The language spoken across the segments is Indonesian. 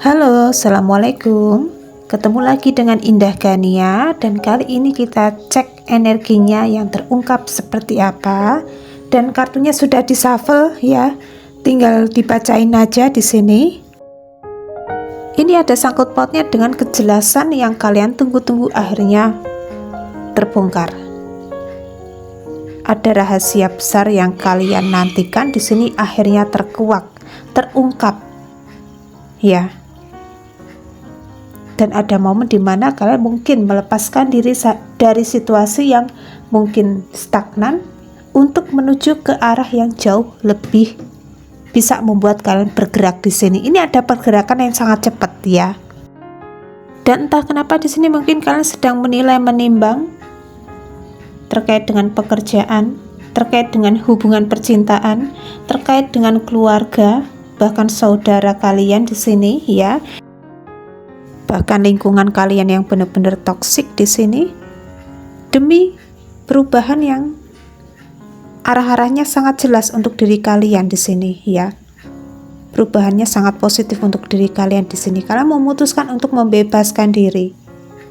Halo, Assalamualaikum. Ketemu lagi dengan Indah Gania dan kali ini kita cek energinya yang terungkap seperti apa. Dan kartunya sudah di-shuffle ya. Tinggal dibacain aja di sini. Ini ada sangkut pautnya dengan kejelasan yang kalian tunggu-tunggu akhirnya terbongkar. Ada rahasia besar yang kalian nantikan di sini akhirnya terkuak, terungkap. Ya. Dan ada momen dimana kalian mungkin melepaskan diri dari situasi yang mungkin stagnan untuk menuju ke arah yang jauh lebih bisa membuat kalian bergerak di sini. Ini ada pergerakan yang sangat cepat ya. Dan entah kenapa di sini mungkin kalian sedang menilai menimbang terkait dengan pekerjaan, terkait dengan hubungan percintaan, terkait dengan keluarga, bahkan saudara kalian di sini ya. Bahkan lingkungan kalian yang benar-benar toksik di sini demi perubahan yang arah-arahnya sangat jelas untuk diri kalian di sini ya. Perubahannya sangat positif untuk diri kalian di sini. Kalian memutuskan untuk membebaskan diri.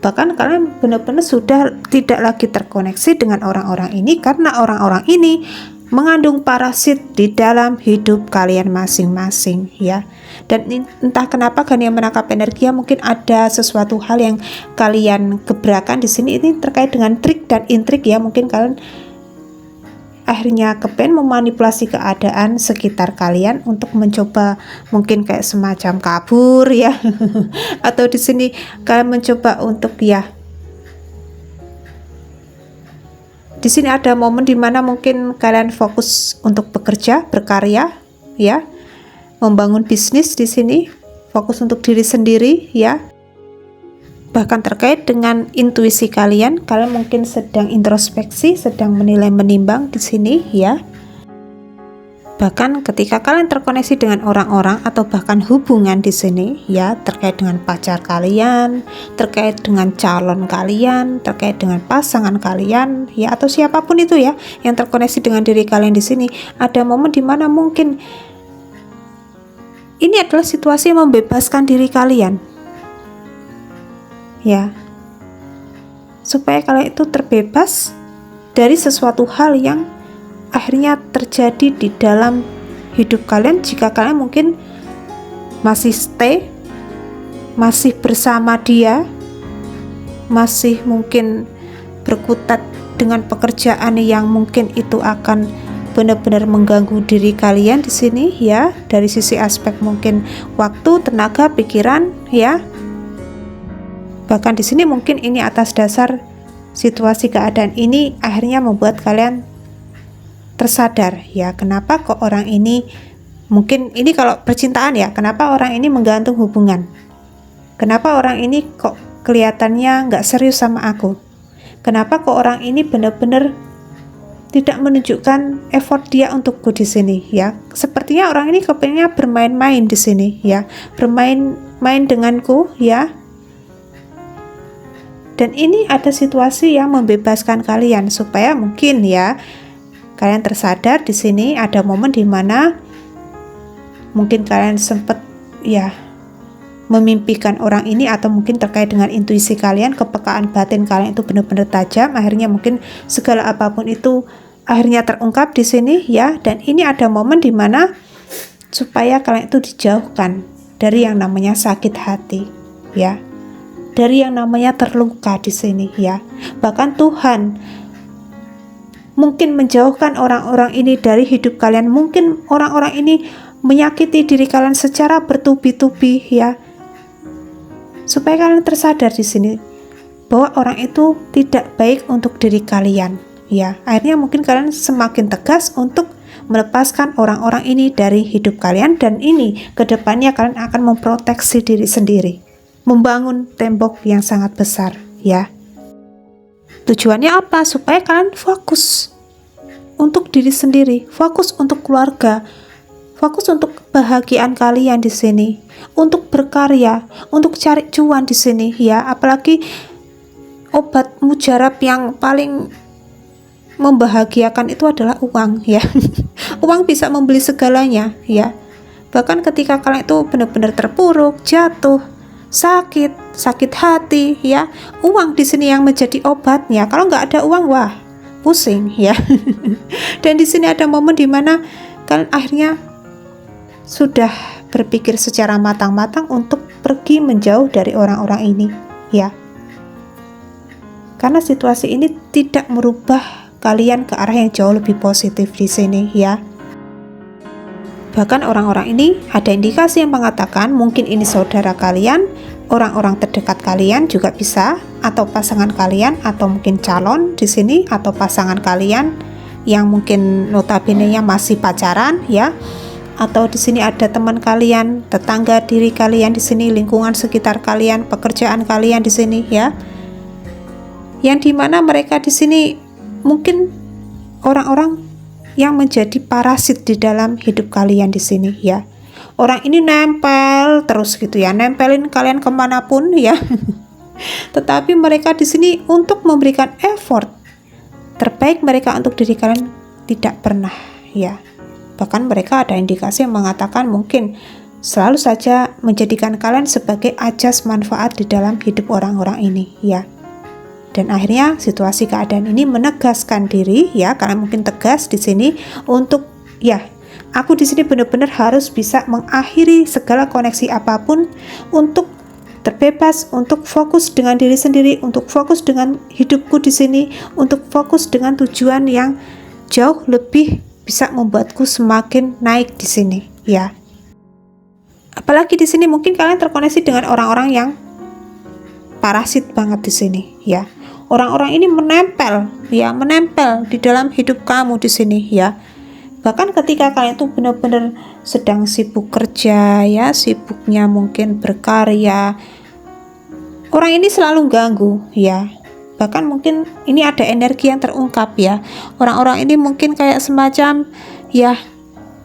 Bahkan kalian benar-benar sudah tidak lagi terkoneksi dengan orang-orang ini karena orang-orang ini mengandung parasit di dalam hidup kalian masing-masing ya. Dan entah kenapa Gania menangkap energi ya, mungkin ada sesuatu hal yang kalian gebrakan di sini. Ini terkait dengan trik dan intrik ya. Mungkin kalian akhirnya kepen memanipulasi keadaan sekitar kalian untuk mencoba mungkin kayak semacam kabur ya. Atau di sini kalian mencoba untuk ya. Di sini ada momen dimana mungkin kalian fokus untuk bekerja, berkarya ya. Membangun bisnis di sini, fokus untuk diri sendiri ya. Bahkan terkait dengan intuisi kalian mungkin sedang introspeksi, sedang menilai menimbang di sini ya. Bahkan ketika kalian terkoneksi dengan orang-orang atau bahkan hubungan di sini ya, terkait dengan pacar kalian, terkait dengan calon kalian, terkait dengan pasangan kalian ya, atau siapapun itu ya yang terkoneksi dengan diri kalian di sini, ada momen dimana mungkin ini adalah situasi yang membebaskan diri kalian ya, supaya kalian itu terbebas dari sesuatu hal yang akhirnya terjadi di dalam hidup kalian. Jika kalian mungkin masih stay, masih bersama dia, masih mungkin berkutat dengan pekerjaan yang mungkin itu akan benar-benar mengganggu diri kalian di sini ya, dari sisi aspek mungkin waktu, tenaga, pikiran ya. Bahkan di sini mungkin ini atas dasar situasi keadaan ini akhirnya membuat kalian tersadar ya, kenapa kok orang ini, mungkin ini kalau percintaan ya, kenapa orang ini menggantung hubungan, kenapa orang ini kok kelihatannya nggak serius sama aku, kenapa kok orang ini benar-benar tidak menunjukkan effort dia untukku di sini ya. Sepertinya orang ini kepingin bermain-main di sini ya, bermain-main denganku ya. Dan ini ada situasi yang membebaskan kalian supaya mungkin ya kalian tersadar di sini ada momen dimana mungkin kalian sempat ya memimpikan orang ini, atau mungkin terkait dengan intuisi kalian, kepekaan batin kalian itu benar-benar tajam. Akhirnya mungkin segala apapun itu akhirnya terungkap di sini ya. Dan ini ada momen dimana supaya kalian itu dijauhkan dari yang namanya sakit hati ya, dari yang namanya terluka di sini ya. Bahkan Tuhan mungkin menjauhkan orang-orang ini dari hidup kalian. Mungkin orang-orang ini menyakiti diri kalian secara bertubi-tubi ya, supaya kalian tersadar di sini bahwa orang itu tidak baik untuk diri kalian ya. Akhirnya mungkin kalian semakin tegas untuk melepaskan orang-orang ini dari hidup kalian, dan ini kedepannya kalian akan memproteksi diri sendiri, membangun tembok yang sangat besar ya. Tujuannya apa? Supaya kalian fokus untuk diri sendiri, fokus untuk keluarga, fokus untuk kebahagiaan kalian di sini, untuk berkarya, untuk cari cuan di sini ya. Apalagi obat mujarab yang paling membahagiakan itu adalah uang ya. Uang bisa membeli segalanya ya. Bahkan ketika kalian itu benar-benar terpuruk, jatuh, sakit hati ya, uang di sini yang menjadi obatnya. Kalau nggak ada uang, wah pusing ya. Dan di sini ada momen dimana kalian akhirnya sudah berpikir secara matang-matang untuk pergi menjauh dari orang-orang ini ya. Karena situasi ini tidak merubah kalian ke arah yang jauh lebih positif di sini ya. Bahkan orang-orang ini ada indikasi yang mengatakan mungkin ini saudara kalian, orang-orang terdekat kalian juga bisa, atau pasangan kalian, atau mungkin calon di sini, atau pasangan kalian yang mungkin notabene-nya masih pacaran ya. Atau di sini ada teman kalian, tetangga diri kalian di sini, lingkungan sekitar kalian, pekerjaan kalian di sini ya. Yang dimana mereka di sini mungkin orang-orang yang menjadi parasit di dalam hidup kalian di sini ya. Orang ini nempel terus gitu ya, nempelin kalian kemanapun ya. Tetapi mereka di sini untuk memberikan effort terbaik mereka untuk diri kalian tidak pernah ya. Bahkan mereka ada indikasi yang mengatakan mungkin selalu saja menjadikan kalian sebagai ajas manfaat di dalam hidup orang-orang ini ya. Dan akhirnya situasi keadaan ini menegaskan diri ya, kalian mungkin tegas di sini untuk ya, aku di sini benar-benar harus bisa mengakhiri segala koneksi apapun untuk terbebas, untuk fokus dengan diri sendiri, untuk fokus dengan hidupku di sini, untuk fokus dengan tujuan yang jauh lebih bisa membuatku semakin naik di sini ya. Apalagi di sini mungkin kalian terkoneksi dengan orang-orang yang parasit banget di sini ya. Orang-orang ini menempel di dalam hidup kamu di sini ya. Bahkan ketika kalian itu benar-benar sedang sibuk kerja ya, sibuknya mungkin berkarya, orang ini selalu ganggu ya. Bahkan mungkin ini ada energi yang terungkap ya. Orang-orang ini mungkin kayak semacam ya,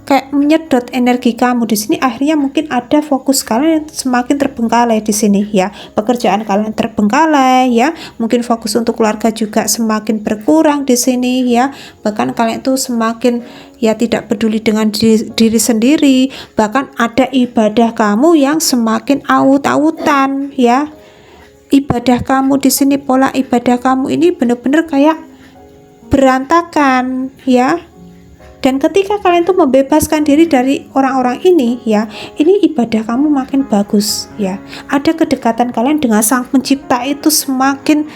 kayak menyedot energi kamu di sini. Akhirnya mungkin ada fokus kalian yang semakin terbengkalai di sini ya. Pekerjaan kalian terbengkalai ya. Mungkin fokus untuk keluarga juga semakin berkurang di sini ya. Bahkan kalian itu semakin ya tidak peduli dengan diri sendiri. Bahkan ada ibadah kamu yang semakin aut-autan ya. Ibadah kamu di sini, pola ibadah kamu ini benar-benar kayak berantakan ya. Dan ketika kalian tuh membebaskan diri dari orang-orang ini ya, ini ibadah kamu makin bagus ya. Ada kedekatan kalian dengan Sang Pencipta itu semakin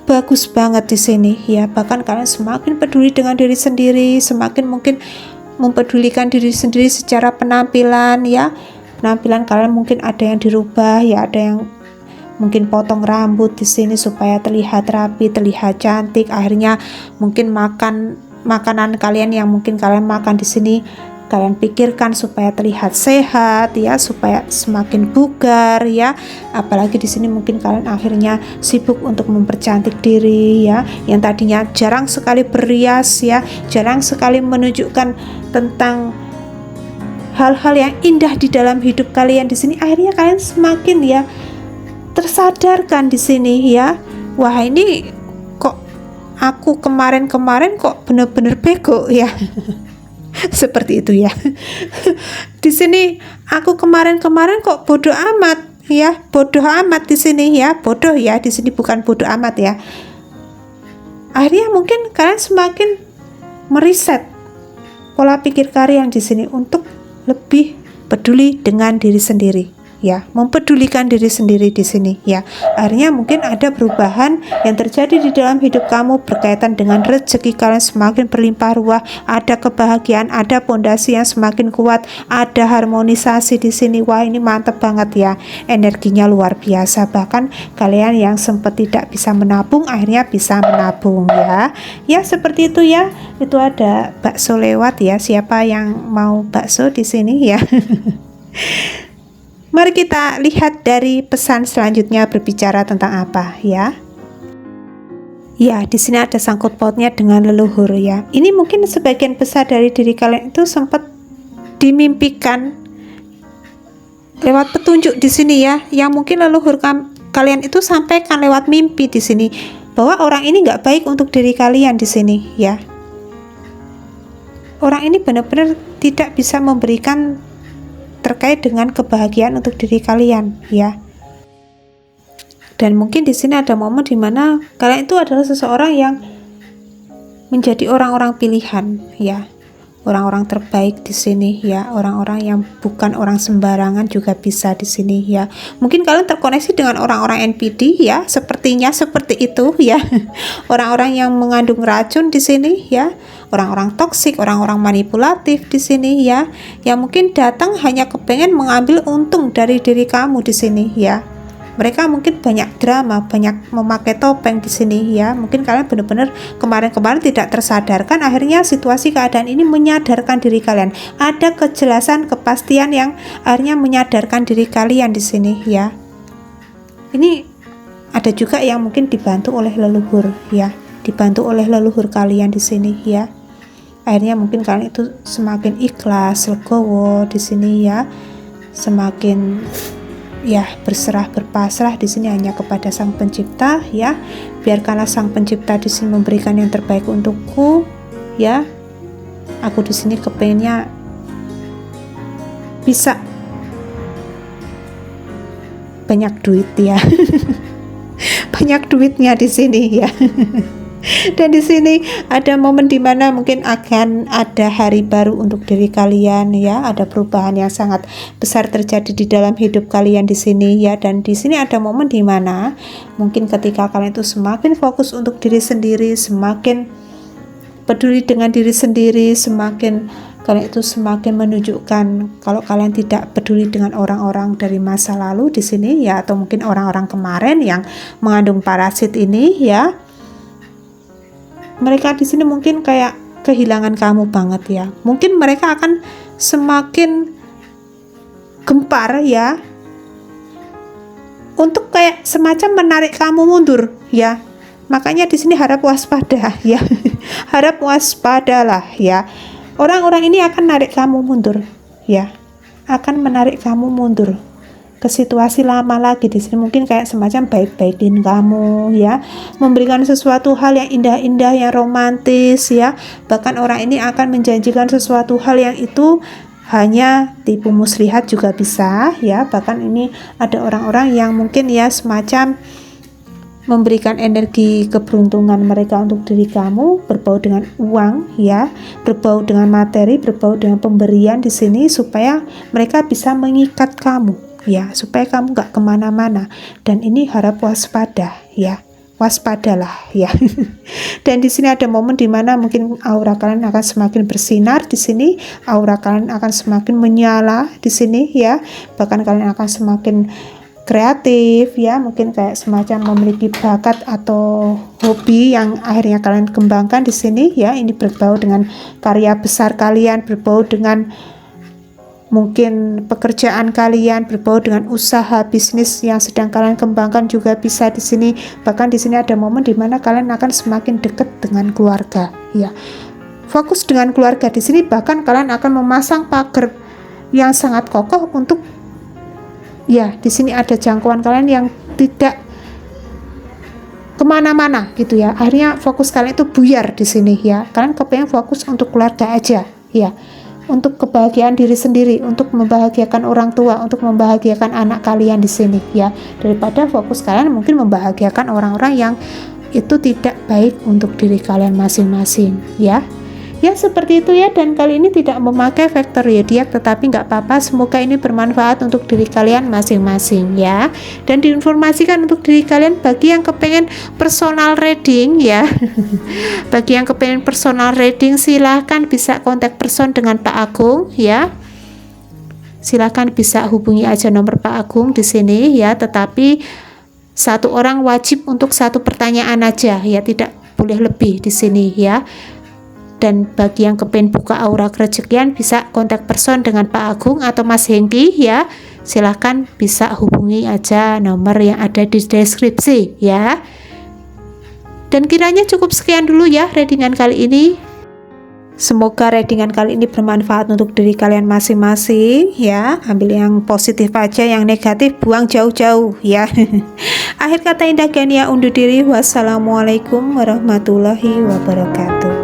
bagus banget di sini ya. Bahkan kalian semakin peduli dengan diri sendiri, semakin mungkin mempedulikan diri sendiri secara penampilan ya. Penampilan kalian mungkin ada yang dirubah ya, ada yang mungkin potong rambut di sini supaya terlihat rapi, terlihat cantik. Akhirnya mungkin makanan kalian yang mungkin kalian makan di sini kalian pikirkan supaya terlihat sehat ya, supaya semakin bugar ya. Apalagi di sini mungkin kalian akhirnya sibuk untuk mempercantik diri ya, yang tadinya jarang sekali berrias ya, jarang sekali menunjukkan tentang hal-hal yang indah di dalam hidup kalian di sini. Akhirnya kalian semakin ya tersadarkan di sini ya. Wah, ini aku kemarin kok bener-bener bego ya. Seperti itu ya. Di sini aku kemarin kok bodoh amat ya, bodoh amat di sini ya, bodoh ya di sini, bukan bodoh amat ya. Akhirnya mungkin kalian semakin meriset pola pikir kalian di sini untuk lebih peduli dengan diri sendiri ya, mempedulikan diri sendiri di sini ya. Akhirnya mungkin ada perubahan yang terjadi di dalam hidup kamu berkaitan dengan rezeki kalian semakin berlimpah ruah, ada kebahagiaan, ada pondasi yang semakin kuat, ada harmonisasi di sini. Wah, ini mantep banget ya, energinya luar biasa. Bahkan kalian yang sempat tidak bisa menabung akhirnya bisa menabung ya. Ya seperti itu ya. Itu ada bakso lewat ya. Siapa yang mau bakso di sini ya? Mari kita lihat dari pesan selanjutnya berbicara tentang apa ya. Ya, di sini ada sangkut pautnya dengan leluhur ya. Ini mungkin sebagian besar dari diri kalian itu sempat dimimpikan lewat petunjuk di sini ya, yang mungkin leluhur kalian itu sampaikan lewat mimpi di sini bahwa orang ini nggak baik untuk diri kalian di sini ya. Orang ini benar-benar tidak bisa memberikan terkait dengan kebahagiaan untuk diri kalian ya. Dan mungkin di sini ada momen dimana kalian itu adalah seseorang yang menjadi orang-orang pilihan ya, orang-orang terbaik di sini ya, orang-orang yang bukan orang sembarangan juga bisa di sini ya. Mungkin kalian terkoneksi dengan orang-orang NPD ya, sepertinya seperti itu ya. Orang-orang yang mengandung racun di sini ya, orang-orang toksik, orang-orang manipulatif di sini ya, yang mungkin datang hanya kepengen mengambil untung dari diri kamu di sini ya. Mereka mungkin banyak drama, banyak memakai topeng di sini ya. Mungkin kalian benar-benar kemarin-kemarin tidak tersadarkan, akhirnya situasi keadaan ini menyadarkan diri kalian. Ada kejelasan, kepastian yang akhirnya menyadarkan diri kalian di sini ya. Ini ada juga yang mungkin dibantu oleh leluhur ya, dibantu oleh leluhur kalian di sini ya. Akhirnya mungkin kalian itu semakin ikhlas, legowo di sini ya, semakin ya berserah berpasrah di sini hanya kepada Sang Pencipta ya. Biarkanlah Sang Pencipta di sini memberikan yang terbaik untukku ya. Aku di sini kepengennya bisa banyak duit ya. Banyak duitnya di sini ya. Dan di sini ada momen dimana mungkin akan ada hari baru untuk diri kalian ya, ada perubahan yang sangat besar terjadi di dalam hidup kalian di sini ya. Dan di sini ada momen dimana mungkin ketika kalian itu semakin fokus untuk diri sendiri, semakin peduli dengan diri sendiri, semakin kalian itu semakin menunjukkan kalau kalian tidak peduli dengan orang-orang dari masa lalu di sini ya, atau mungkin orang-orang kemarin yang mengandung parasit ini ya. Mereka di sini mungkin kayak kehilangan kamu banget ya. Mungkin mereka akan semakin gempar ya, untuk kayak semacam menarik kamu mundur ya. Makanya di sini harap waspada ya. Harap waspadalah ya. Orang-orang ini akan menarik kamu mundur ya. Akan menarik kamu mundur ke situasi lama lagi di sini, mungkin kayak semacam baik-baikin kamu ya, memberikan sesuatu hal yang indah-indah, yang romantis ya. Bahkan orang ini akan menjanjikan sesuatu hal yang itu hanya tipu muslihat juga bisa ya. Bahkan ini ada orang-orang yang mungkin ya semacam memberikan energi keberuntungan mereka untuk diri kamu, berbau dengan uang ya, berbau dengan materi, berbau dengan pemberian di sini, supaya mereka bisa mengikat kamu ya, supaya kamu gak kemana-mana. Dan ini harap waspada ya, waspadalah ya. Dan di sini ada momen dimana mungkin aura kalian akan semakin bersinar di sini, aura kalian akan semakin menyala di sini ya. Bahkan kalian akan semakin kreatif ya, mungkin kayak semacam memiliki bakat atau hobi yang akhirnya kalian kembangkan di sini ya. Ini berbau dengan karya besar kalian, berbau dengan mungkin pekerjaan kalian, berbau dengan usaha bisnis yang sedang kalian kembangkan juga bisa di sini. Bahkan di sini ada momen di mana kalian akan semakin dekat dengan keluarga ya. Fokus dengan keluarga di sini, bahkan kalian akan memasang pagar yang sangat kokoh untuk ya, di sini ada jangkauan kalian yang tidak kemana-mana gitu ya. Akhirnya fokus kalian itu buyar di sini ya. Kalian kepengen fokus untuk keluarga aja ya, untuk kebahagiaan diri sendiri, untuk membahagiakan orang tua, untuk membahagiakan anak kalian di sini ya, daripada fokus kalian mungkin membahagiakan orang-orang yang itu tidak baik untuk diri kalian masing-masing ya. Ya seperti itu ya. Dan kali ini tidak memakai faktor zodiak, tetapi nggak apa-apa, semoga ini bermanfaat untuk diri kalian masing-masing ya. Dan diinformasikan untuk diri kalian bagi yang kepengen personal reading ya. Bagi yang kepengen personal reading, silahkan bisa kontak person dengan Pak Agung ya. Silahkan bisa hubungi aja nomor Pak Agung di sini ya. Tetapi satu orang wajib untuk satu pertanyaan aja ya, tidak boleh lebih di sini ya. Dan bagi yang kepengen buka aura kerezekian, bisa kontak person dengan Pak Agung atau Mas Hengki ya. Silahkan bisa hubungi aja nomor yang ada di deskripsi ya. Dan kiranya cukup sekian dulu ya readingan kali ini. Semoga readingan kali ini bermanfaat untuk diri kalian masing-masing ya. Ambil yang positif aja, yang negatif buang jauh-jauh ya. Akhir kata Indah Gania undur diri. Wassalamualaikum warahmatullahi wabarakatuh.